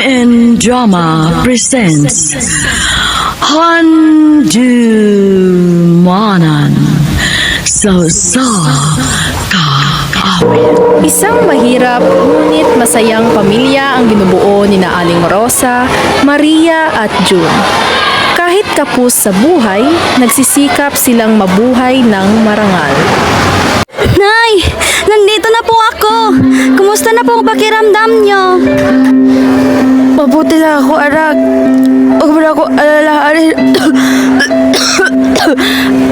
Drama presents Handumanan So Kakawin. Isang mahirap ngunit masayang pamilya ang binubuo ni na Aling Rosa, Maria at June. Kahit kapos sa buhay, nagsisikap silang mabuhay ng marangal. Nay! Nandito na po ako! Kumusta na po ang pakiramdam nyo? Mabuti lang ako, anak. Huwag mo na ako alalahanin.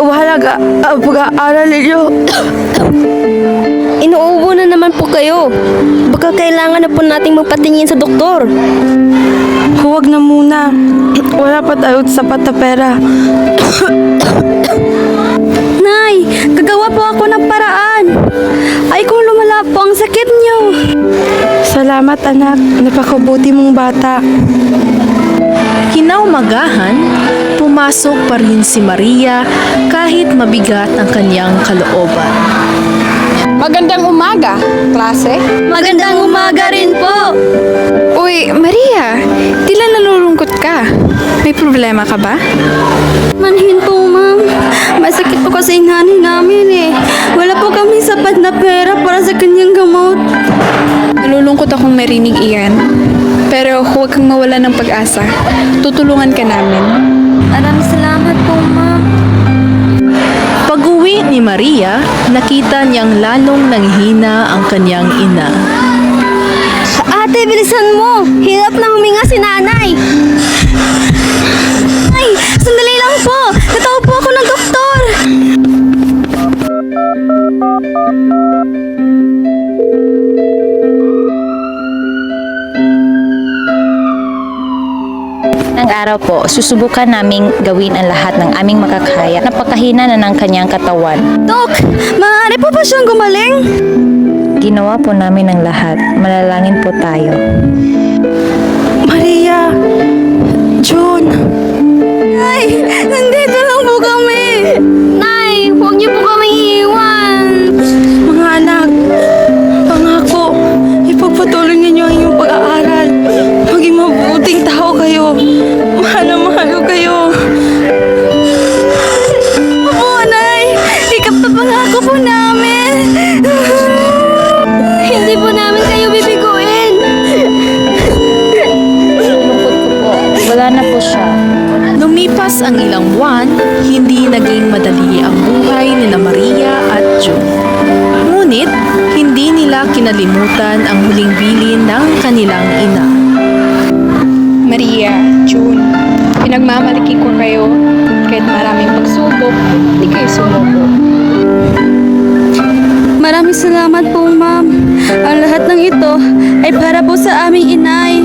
Mahalaga ang pag-aaral ninyo. Inuubo na naman po kayo. Baka kailangan na po nating magpatingin sa doktor. Huwag na muna. Wala pa tayo sapat na pera. Nay! Gagawa po ako ng paraan. Ay kung lumala po ang sakit nyo. Salamat, anak. Napakabuti mong bata. Kinaumagahan, pumasok pa rin si Maria kahit mabigat ang kanyang kalooban. Magandang umaga, klase. Magandang umaga rin po. Uy, Maria, tila nalulungkot ka. May problema ka ba? Manhin po, ma'am. Masakit po kasi yung nanay namin eh. Wala po kami sapat na pera para sa kanyang gamot. Nalulungkot akong marinig iyan. Pero huwag kang mawala ng pag-asa. Tutulungan ka namin. Maraming salamat po, ma'am. Pag-uwi ni Maria, nakita niyang lalong nanghina ang kanyang ina. Ate, bilisan mo! Hirap na huminga si nanay! Ay, sandali lang po! Natawag po ako ng doktor! Ng araw po, susubukan naming gawin ang lahat ng aming makakaya. Napakahina na ng kanyang katawan. Dok, maaari po ba siyang gumaling? Ginawa po namin ang lahat. Manalangin po tayo. Maria! June! Ay, nandito lang po kami! Nay, huwag niyo po kami iiwan! Mga anak, pangako, ipagpatuloy ninyo ang inyong pag-aaral. Maging mabuting tao kayo. Mahal na mahal ko kayo. Opo, Nay! Ikapapangako po namin! Hindi po namin kayo bibiguin! Lungkot ko po. Wala na po siya. Lumipas ang ilang buwan, hindi naging madali ang buhay ni na Maria at June. Ngunit, hindi nila kinalimutan ang huling bilin ng kanilang ina. Maria, June, pinagmamalaki ko kayo. Kahit maraming pagsubok, hindi kayo sumuko. Maraming salamat po, ma'am. Ang lahat ng ito ay para po sa aming inay.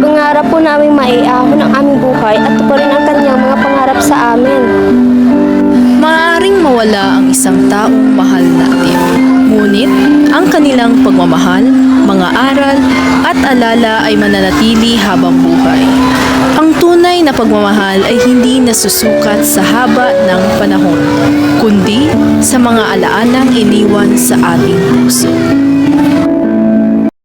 Pangarap po namin maiahon ang aming buhay at tuparin ang kanyang mga pangarap sa amin. Maaaring mawala ang isang taong mahal natin. Ngunit, ang kanilang pagmamahal, mga aral, at alala ay mananatili habang buhay. Ang tunay na pagmamahal ay hindi nasusukat sa haba ng panahon, kundi sa mga alaanang iniwan sa ating puso.